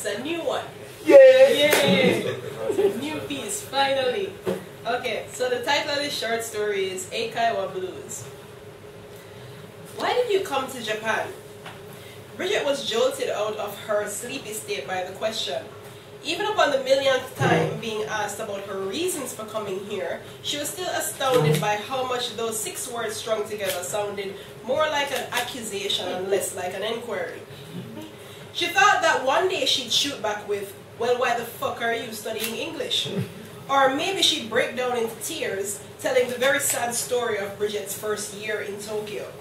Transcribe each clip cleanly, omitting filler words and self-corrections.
It's a new one. Yay! Yay! It's a new piece, finally. Okay, so the title of this short story is Eikaiwa Blues. Why did you come to Japan? Bridget was jolted out of her sleepy state by the question. Even upon the millionth time being asked about her reasons for coming here, she was still astounded by how much those 6 words strung together sounded more like an accusation and less like an inquiry. She thought that one day she'd shoot back with, "Well, why the fuck are you studying English?" Or maybe she'd break down into tears, telling the very sad story of Bridget's first year in Tokyo.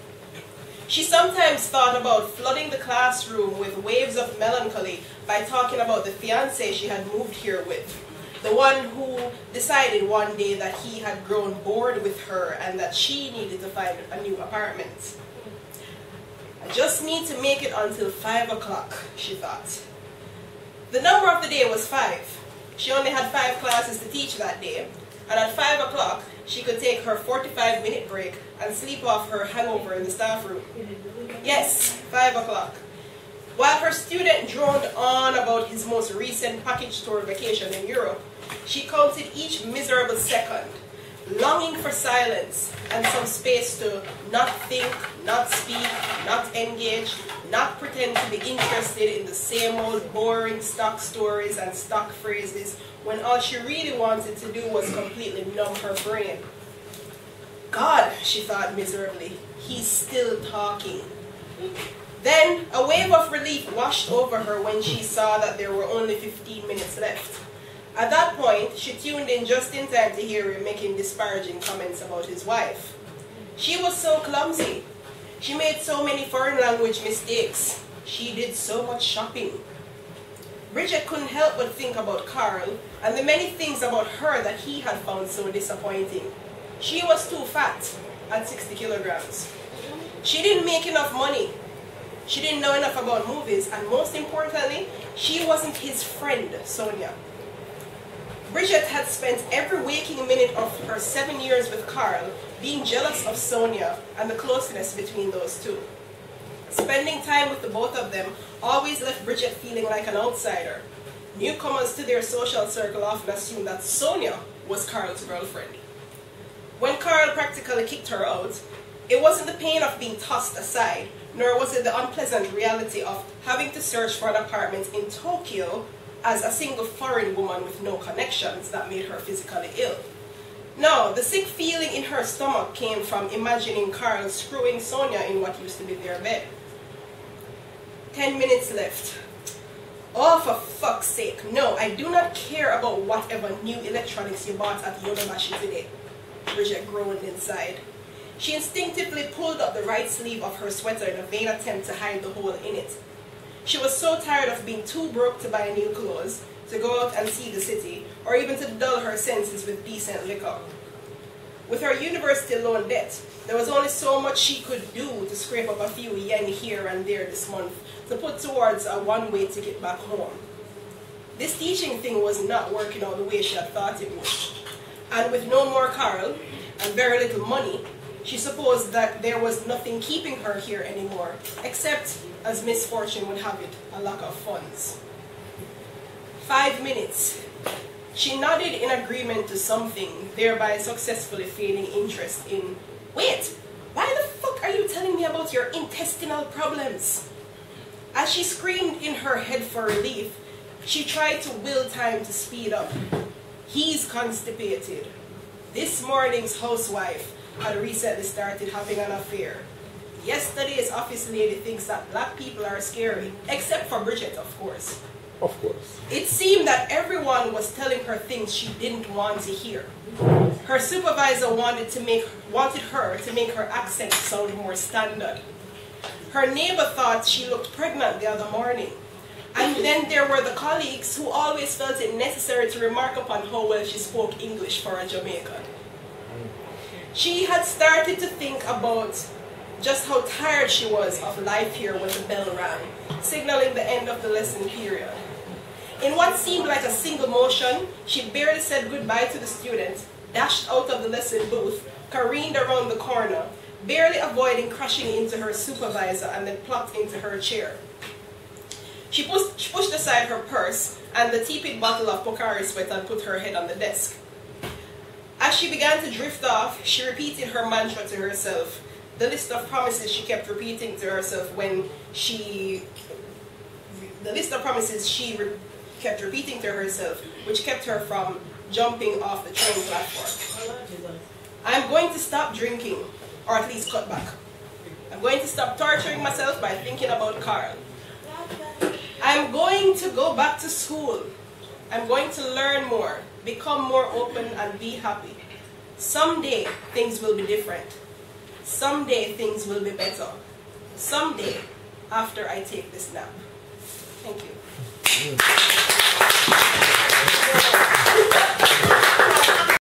She sometimes thought about flooding the classroom with waves of melancholy by talking about the fiancé she had moved here with, the one who decided one day that he had grown bored with her and that she needed to find a new apartment. I just need to make it until 5 o'clock, she thought. The number of the day was 5. She only had 5 classes to teach that day, and at 5 o'clock, she could take her 45-minute break and sleep off her hangover in the staff room. Yes, 5 o'clock. While her student droned on about his most recent package tour vacation in Europe, she counted each miserable second, longing for silence and some space to not think, not speak, not engage, not pretend to be interested in the same old boring stock stories and stock phrases when all she really wanted to do was completely numb her brain. God, she thought miserably, he's still talking. Then a wave of relief washed over her when she saw that there were only 15 minutes left. At that point, she tuned in just in time to hear him making disparaging comments about his wife. She was so clumsy. She made so many foreign language mistakes. She did so much shopping. Bridget couldn't help but think about Carl and the many things about her that he had found so disappointing. She was too fat at 60 kilograms. She didn't make enough money. She didn't know enough about movies, and most importantly, she wasn't his friend, Sonia. Bridget had spent every waking minute of her 7 years with Carl being jealous of Sonia and the closeness between those two. Spending time with the both of them always left Bridget feeling like an outsider. Newcomers to their social circle often assumed that Sonia was Carl's girlfriend. When Carl practically kicked her out, it wasn't the pain of being tossed aside, nor was it the unpleasant reality of having to search for an apartment in Tokyo as a single foreign woman with no connections that made her physically ill. No, the sick feeling in her stomach came from imagining Carl screwing Sonia in what used to be their bed. 10 minutes left. Oh, for fuck's sake, no, I do not care about whatever new electronics you bought at Yodobashi today, Bridget groaned inside. She instinctively pulled up the right sleeve of her sweater in a vain attempt to hide the hole in it. She was so tired of being too broke to buy new clothes, to go out and see the city, or even to dull her senses with decent liquor. With her university loan debt, there was only so much she could do to scrape up a few yen here and there this month to put towards a one-way ticket back home. This teaching thing was not working out the way she had thought it would. And with no more Carl, and very little money, she supposed that there was nothing keeping her here anymore, except, as misfortune would have it, a lack of funds. 5 minutes. She nodded in agreement to something, thereby successfully feigning interest in, "Wait, why the fuck are you telling me about your intestinal problems?" As she screamed in her head for relief, she tried to will time to speed up. He's constipated. This morning's housewife had recently started having an affair. Yesterday's office lady thinks that black people are scary, except for Bridget, of course. Of course. It seemed that everyone was telling her things she didn't want to hear. Her supervisor wanted her to make her accent sound more standard. Her neighbor thought she looked pregnant the other morning. And then there were the colleagues who always felt it necessary to remark upon how well she spoke English for a Jamaican. She had started to think about just how tired she was of life here when the bell rang, signaling the end of the lesson period. In what seemed like a single motion, she barely said goodbye to the student, dashed out of the lesson booth, careened around the corner, barely avoiding crashing into her supervisor, and then plopped into her chair. She pushed aside her purse and the teepid bottle of Pocari Sweat and put her head on the desk. As she began to drift off, she repeated her mantra to herself, the list of promises she kept repeating to herself kept repeating to herself, which kept her from jumping off the train platform. I'm going to stop drinking, or at least cut back. I'm going to stop torturing myself by thinking about Carl. I'm going to go back to school. I'm going to learn more, become more open, and be happy. Someday, things will be different. Someday, things will be better. Someday, after I take this nap. Thank you.